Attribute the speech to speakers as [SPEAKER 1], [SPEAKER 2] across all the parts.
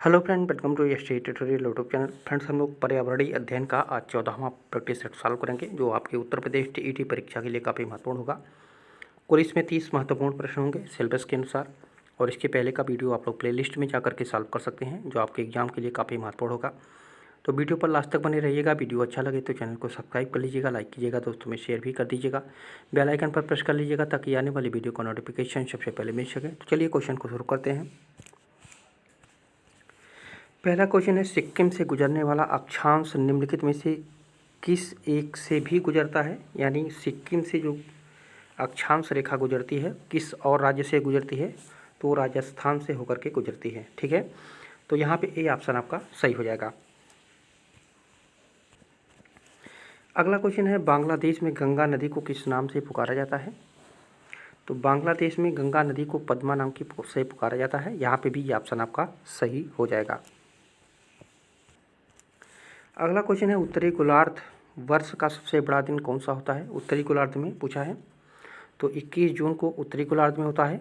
[SPEAKER 1] Hello friend, welcome to S tutorial YouTube channel. Friends, हम लोग पर्यावरणीय अध्ययन का आज 14वां प्रैक्टिस सेट सॉल्व करेंगे, जो आपके उत्तर प्रदेश टीईटी परीक्षा के लिए काफ़ी महत्वपूर्ण होगा। कुल इसमें 30 महत्वपूर्ण प्रश्न होंगे सिलेबस के अनुसार, और इसके पहले का वीडियो आप लोग प्लेलिस्ट में जाकर के सॉल्व कर सकते हैं, जो आपके एग्जाम के लिए काफ़ी महत्वपूर्ण होगा। तो वीडियो पर लास्ट तक बने रहिएगा। वीडियो अच्छा लगे तो चैनल को सब्सक्राइब कर लीजिएगा, लाइक कीजिएगा, दोस्तों में शेयर भी कर दीजिएगा, बेल आइकन पर प्रेस कर लीजिएगा ताकि आने वाली वीडियो का नोटिफिकेशन सबसे पहले मिल सके। तो चलिए क्वेश्चन को शुरू करते हैं। पहला क्वेश्चन है, सिक्किम से गुजरने वाला अक्षांश निम्नलिखित में से किस एक से भी गुजरता है? यानी सिक्किम से जो अक्षांश रेखा गुजरती है किस और राज्य से गुजरती है? तो राजस्थान से होकर के गुजरती है। ठीक है, तो यहाँ पे ए ऑप्शन आपका सही हो जाएगा। अगला क्वेश्चन है, बांग्लादेश में गंगा नदी को किस नाम से पुकारा जाता है? तो बांग्लादेश में गंगा नदी को पद्मा नाम की से पुकारा जाता है। यहाँ पे भी ये ऑप्शन आपका सही हो जाएगा। अगला क्वेश्चन है, उत्तरी गोलार्ध वर्ष का सबसे बड़ा दिन कौन सा होता है? उत्तरी गोलार्ध में पूछा है। तो 21 जून को उत्तरी गोलार्ध में होता है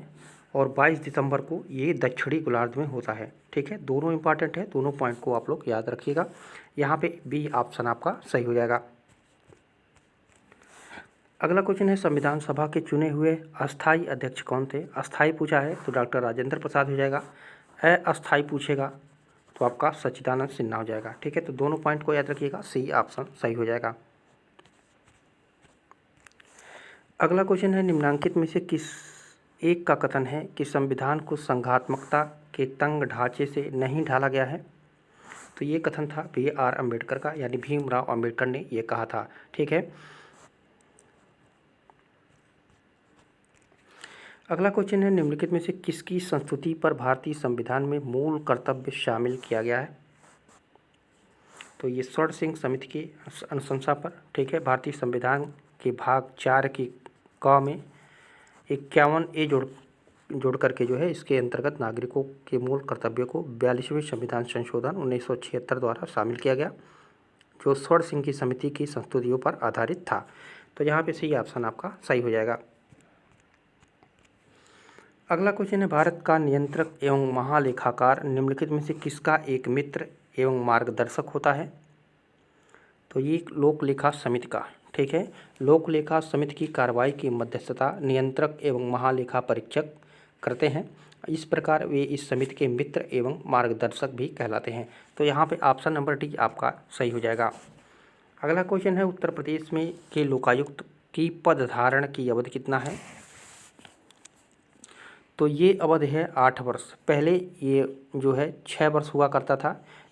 [SPEAKER 1] और 22 दिसंबर को ये दक्षिणी गोलार्ध में होता है। ठीक है, दोनों इंपॉर्टेंट है, दोनों पॉइंट को आप लोग याद रखिएगा। यहाँ पे बी ऑप्शन आपका सही हो जाएगा। अगला क्वेश्चन है, संविधान सभा के चुने हुए अस्थाई अध्यक्ष कौन थे? अस्थाई पूछा है तो डॉक्टर राजेंद्र प्रसाद हो जाएगा। अस्थाई पूछेगा तो आपका सच्चिदानंद सिन्हा हो जाएगा। ठीक है, तो दोनों पॉइंट को याद रखिएगा, सी ऑप्शन सही हो जाएगा। अगला क्वेश्चन है, निम्नांकित में से किस एक का कथन है कि संविधान को संघात्मकता के तंग ढांचे से नहीं ढाला गया है? तो ये कथन था BR अम्बेडकर का, यानी भीमराव अम्बेडकर ने ये कहा था। ठीक है, अगला क्वेश्चन है, निम्नलिखित में से किसकी संस्तुति पर भारतीय संविधान में मूल कर्तव्य शामिल किया गया है? तो ये स्वर्ण सिंह समिति की अनुशंसा पर। ठीक है, भारतीय संविधान के भाग 4 की क में 51A जोड़ करके जो है इसके अंतर्गत नागरिकों के मूल कर्तव्यों को 42वें संविधान संशोधन 1976 द्वारा शामिल किया गया, जो स्वर्ण सिंह की समिति की संस्तुतियों पर आधारित था। तो यहाँ पे सही ऑप्शन आपका सही हो जाएगा। अगला क्वेश्चन है, भारत का नियंत्रक एवं महालेखाकार निम्नलिखित में से किसका एक मित्र एवं मार्गदर्शक होता है? तो ये लोक लेखा समिति का। ठीक है, लोक लेखा समिति की कार्रवाई की मध्यस्थता नियंत्रक एवं महालेखा परीक्षक करते हैं। इस प्रकार वे इस समिति के मित्र एवं मार्गदर्शक भी कहलाते हैं। तो यहाँ पे ऑप्शन नंबर डी आपका सही हो जाएगा। अगला क्वेश्चन है, उत्तर प्रदेश में के लोकायुक्त की पद धारण की अवधि कितना है? तो ये अवधि है 8 वर्ष। पहले ये जो है 6 वर्ष हुआ करता था,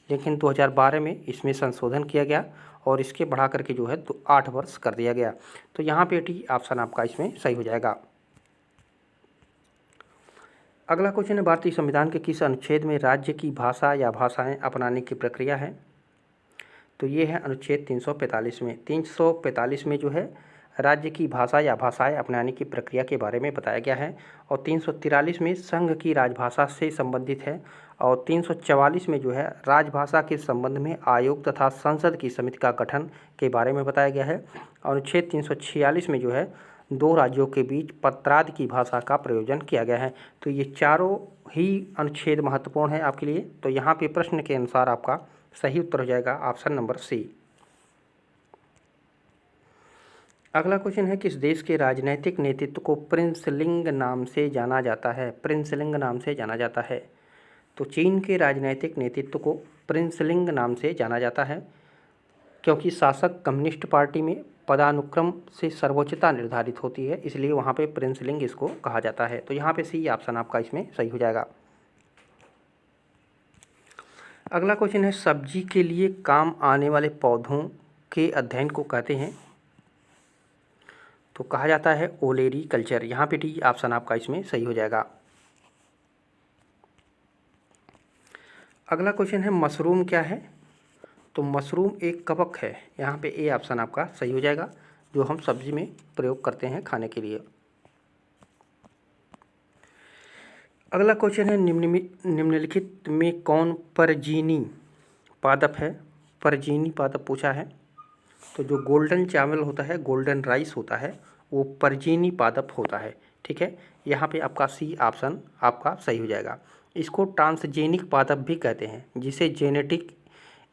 [SPEAKER 1] लेकिन 2012 में इसमें संशोधन किया गया और इसके बढ़ा करके जो है तो 8 वर्ष कर दिया गया। तो यहाँ पे डी ऑप्शन आपका इसमें सही हो जाएगा। अगला क्वेश्चन है, भारतीय संविधान के किस अनुच्छेद में राज्य की भाषा या भाषाएं अपनाने की प्रक्रिया है? तो ये है अनुच्छेद 345 में। 345 में जो है राज्य की भाषा या भाषाएं अपनाने की प्रक्रिया के बारे में बताया गया है, और 343 में संघ की राजभाषा से संबंधित है, और 344 में जो है राजभाषा के संबंध में आयोग तथा संसद की समिति का गठन के बारे में बताया गया है। अनुच्छेद 346 में जो है 2 राज्यों के बीच पत्रादि की भाषा का प्रयोजन किया गया है। तो ये चारों ही अनुच्छेद महत्वपूर्ण है आपके लिए। तो यहाँ पे प्रश्न के अनुसार आपका सही उत्तर हो जाएगा ऑप्शन नंबर सी। अगला क्वेश्चन है, किस देश के राजनैतिक नेतृत्व को प्रिंसलिंग नाम से जाना जाता है? प्रिंसलिंग नाम से जाना जाता है। तो चीन के राजनैतिक नेतृत्व को प्रिंसलिंग नाम से जाना जाता है, क्योंकि शासक कम्युनिस्ट पार्टी में पदानुक्रम से सर्वोच्चता निर्धारित होती है, इसलिए वहाँ पे प्रिंसलिंग इसको कहा जाता है। तो यहाँ पे सी ऑप्शन आपका इसमें सही हो जाएगा। अगला क्वेश्चन है, सब्जी के लिए काम आने वाले पौधों के अध्ययन को कहते हैं? तो कहा जाता है ओलेरी कल्चर। यहाँ पे डी ऑप्शन आपका इसमें सही हो जाएगा। अगला क्वेश्चन है, मशरूम क्या है? तो मशरूम एक कवक है। यहाँ पे ए ऑप्शन आपका सही हो जाएगा, जो हम सब्जी में प्रयोग करते हैं खाने के लिए। अगला क्वेश्चन है, निम्नलिखित में कौन परजीवी पादप है? परजीवी पादप पूछा है। तो जो गोल्डन चावल होता है, गोल्डन राइस होता है, वो परजीवी पादप होता है। ठीक है, यहाँ पे आपका सी ऑप्शन आपका सही हो जाएगा। इसको ट्रांसजेनिक पादप भी कहते हैं, जिसे जेनेटिक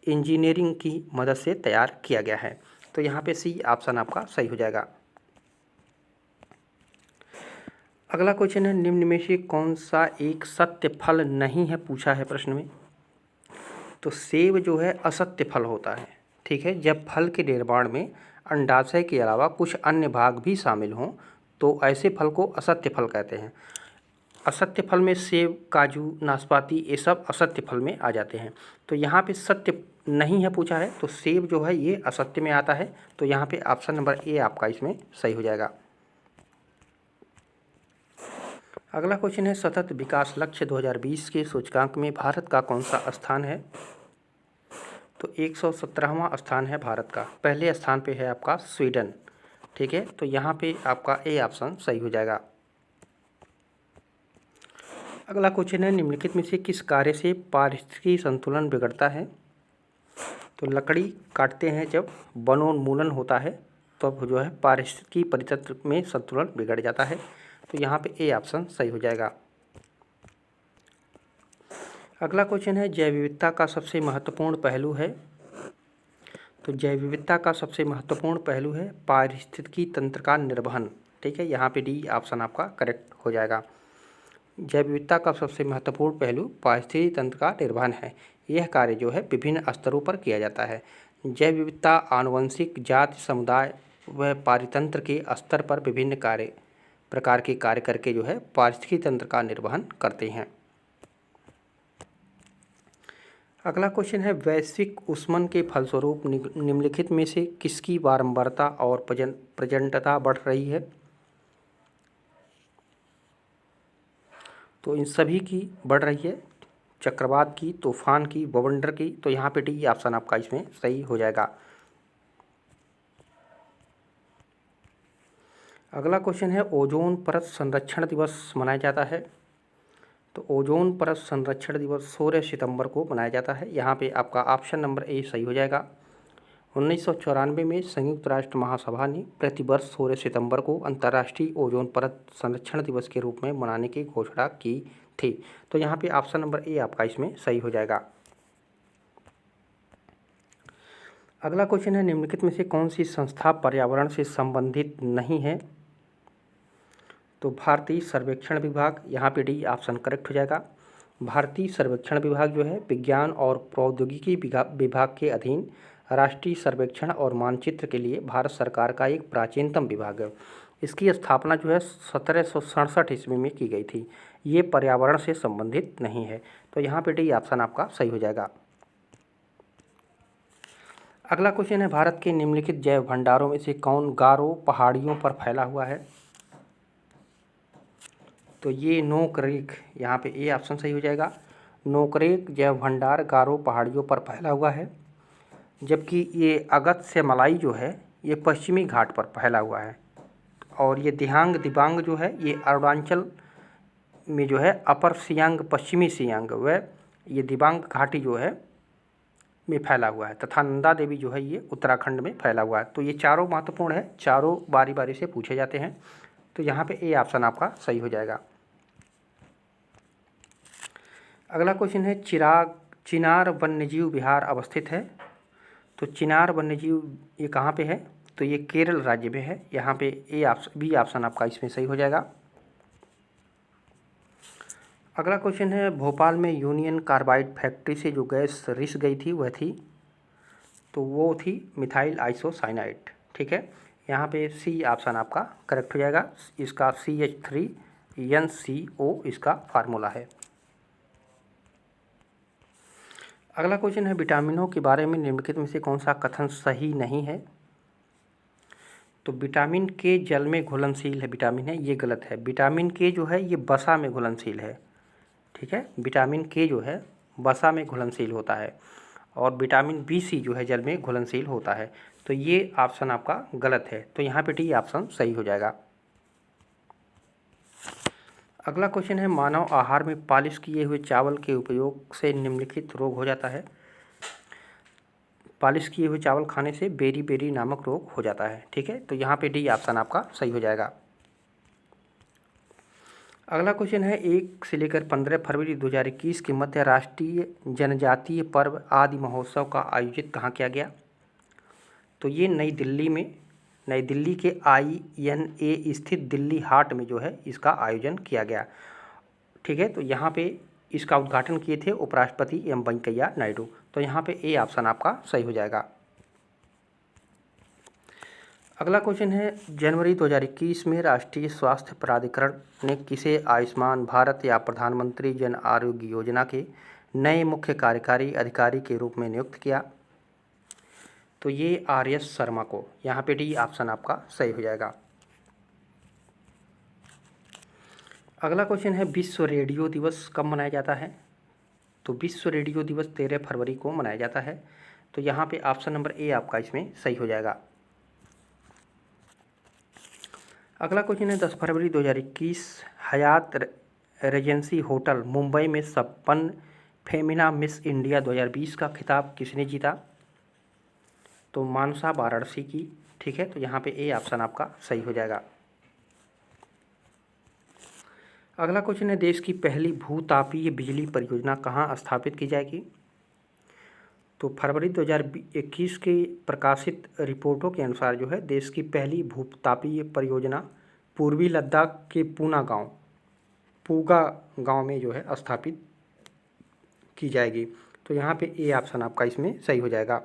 [SPEAKER 1] इंजीनियरिंग की मदद से तैयार किया गया है। तो यहाँ पे सी ऑप्शन आपका सही हो जाएगा। अगला क्वेश्चन है, निम्न में से कौन सा एक सत्य फल नहीं है, पूछा है प्रश्न में। तो सेब जो है असत्य फल होता है, ठीक है। जब फल के निर्माण में अंडाशय के अलावा कुछ अन्य भाग भी शामिल हों तो ऐसे फल को असत्य फल कहते हैं। असत्य फल में सेब, काजू, नाशपाती ये सब असत्य फल में आ जाते हैं। तो यहाँ पे सत्य नहीं है पूछा है, तो सेब जो है ये असत्य में आता है। तो यहाँ पे ऑप्शन नंबर ए आपका इसमें सही हो जाएगा। अगला क्वेश्चन है, सतत विकास लक्ष्य 2020 के सूचकांक में भारत का कौन सा स्थान है। तो 117वां स्थान है भारत का। पहले स्थान पे है आपका स्वीडन, ठीक है। तो यहाँ पे आपका ए ऑप्शन सही हो जाएगा। अगला क्वेश्चन है, निम्नलिखित में से किस कार्य से पारिस्थितिकी संतुलन बिगड़ता है। तो लकड़ी काटते हैं जब वनोन्मूलन होता है तब जो है पारिस्थितिकी परितंत्र में संतुलन बिगड़ जाता है। तो यहाँ पे ए ऑप्शन सही हो जाएगा। अगला क्वेश्चन है, जैव विविधता का सबसे महत्वपूर्ण पहलू है। तो जैव विविधता का सबसे महत्वपूर्ण पहलू है पारिस्थितिकी तंत्र का निर्वहन, ठीक है। यहाँ पे डी ऑप्शन आपका करेक्ट हो जाएगा। जैव विविधता का सबसे महत्वपूर्ण पहलू पारिस्थितिकी तंत्र का निर्वहन है। यह कार्य जो है विभिन्न स्तरों पर किया जाता है। जैव विविधता आनुवंशिक, जाति, समुदाय व पारितंत्र के स्तर पर विभिन्न प्रकार के कार्य करके जो है पारिस्थितिकी तंत्र का निर्वहन करते हैं। अगला क्वेश्चन है, वैश्विक ऊष्मन के फलस्वरूप निम्नलिखित में से किसकी बारंबारता और प्रचंडता बढ़ रही है। तो इन सभी की बढ़ रही है, चक्रवात की, तूफान की, बवंडर की। तो यहाँ पे डी ऑप्शन आपका इसमें सही हो जाएगा। अगला क्वेश्चन है, ओजोन परत संरक्षण दिवस मनाया जाता है। तो ओजोन परत संरक्षण दिवस 16 सितंबर को मनाया जाता है। यहाँ पे आपका ऑप्शन नंबर ए सही हो जाएगा। 1994 में संयुक्त राष्ट्र महासभा ने प्रतिवर्ष 16 सितंबर को अंतर्राष्ट्रीय ओजोन परत संरक्षण दिवस के रूप में मनाने की घोषणा की थी। तो यहाँ पे ऑप्शन नंबर ए आपका इसमें सही हो जाएगा। अगला क्वेश्चन है, निम्नलिखित में से कौन सी संस्था पर्यावरण से संबंधित नहीं है। तो भारतीय सर्वेक्षण विभाग, यहाँ पे डी ऑप्शन करेक्ट हो जाएगा। भारतीय सर्वेक्षण विभाग जो है विज्ञान और प्रौद्योगिकी विभाग के अधीन राष्ट्रीय सर्वेक्षण और मानचित्र के लिए भारत सरकार का एक प्राचीनतम विभाग है। इसकी स्थापना जो है 1767 ईस्वी में की गई थी। ये पर्यावरण से संबंधित नहीं है। तो यहाँ पे डी ऑप्शन आपका सही हो जाएगा। अगला क्वेश्चन है, भारत के निम्नलिखित जैव भंडारों में से कौन गारो पहाड़ियों पर फैला हुआ है। तो ये नोकरेक, यहाँ पे ए ऑप्शन सही हो जाएगा। नोकरेक जैव भंडार गारो पहाड़ियों पर फैला हुआ है, जबकि ये अगस्त्य मलाई जो है ये पश्चिमी घाट पर फैला हुआ है। और ये दिबांग जो है ये अरुणाचल में जो है अपर सियांग, पश्चिमी सियांग व ये दिबांग घाटी जो है में फैला हुआ है, तथा नंदा देवी जो है ये उत्तराखंड में फैला हुआ है। तो ये चारों महत्वपूर्ण है, चारों बारी बारी से पूछे जाते हैं। तो यहाँ पे ए ऑप्शन आपका सही हो जाएगा। अगला क्वेश्चन है, चिनार वन्यजीव विहार अवस्थित है। तो चिनार वन्यजीव ये कहाँ पे है। तो ये केरल राज्य में है। यहाँ पे बी ऑप्शन आपका इसमें सही हो जाएगा। अगला क्वेश्चन है, भोपाल में यूनियन कार्बाइड फैक्ट्री से जो गैस रिस गई थी वह थी। तो वो थी मिथाइल आइसोसाइनाइड, ठीक है। यहाँ पे सी ऑप्शन आपका करेक्ट हो जाएगा। इसका CH3NCO इसका फार्मूला है। अगला क्वेश्चन है, विटामिनों के बारे में निम्नलिखित में से कौन सा कथन सही नहीं है। तो विटामिन के जल में घुलनशील है विटामिन है, ये गलत है। विटामिन के जो है ये वसा में घुलनशील है, ठीक है। विटामिन के जो है वसा में घुलनशील होता है और विटामिन B जो है जल में घुलनशील होता है। तो ये ऑप्शन आपका गलत है। तो यहाँ पे डी ऑप्शन सही हो जाएगा। अगला क्वेश्चन है, मानव आहार में पॉलिश किए हुए चावल के उपयोग से निम्नलिखित रोग हो जाता है। पॉलिश किए हुए चावल खाने से बेरी नामक रोग हो जाता है, ठीक है। तो यहाँ पे डी ऑप्शन आपका सही हो जाएगा। अगला क्वेश्चन है 1 से लेकर 15 फरवरी 2021 के मध्य राष्ट्रीय जनजातीय पर्व आदि महोत्सव का आयोजित कहाँ किया गया? तो ये नई दिल्ली के INA स्थित दिल्ली हाट में जो है इसका आयोजन किया गया। ठीक है, तो यहाँ पे इसका उद्घाटन किए थे उपराष्ट्रपति एम वेंकैया नायडू। तो यहाँ पे ए ऑप्शन आपका सही हो जाएगा। अगला क्वेश्चन है जनवरी 2021 में राष्ट्रीय स्वास्थ्य प्राधिकरण ने किसे आयुष्मान भारत या प्रधानमंत्री जन आरोग्य योजना के नए मुख्य कार्यकारी अधिकारी के रूप में नियुक्त किया? तो ये RS शर्मा को। यहाँ पे डी ऑप्शन आपका सही हो जाएगा। अगला क्वेश्चन है विश्व रेडियो दिवस कब मनाया जाता है? तो विश्व रेडियो दिवस 13 फरवरी को मनाया जाता है। तो यहाँ पे ऑप्शन नंबर ए आपका इसमें सही हो जाएगा। अगला क्वेश्चन है 10 फरवरी 2021 हयात रेजेंसी होटल मुंबई में संपन्न फेमिना मिस इंडिया 2020 का खिताब किसने जीता? तो मानसा वाराणसी की। ठीक है, तो यहाँ पे ए ऑप्शन आपका सही हो जाएगा। अगला क्वेश्चन है देश की पहली भूतापीय बिजली परियोजना कहाँ स्थापित की जाएगी? तो फरवरी 2021 की प्रकाशित रिपोर्टों के अनुसार जो है देश की पहली भूतापीय परियोजना पूर्वी लद्दाख के पूगा गांव में जो है स्थापित की जाएगी। तो यहाँ पे ए ऑप्शन आपका इसमें सही हो जाएगा।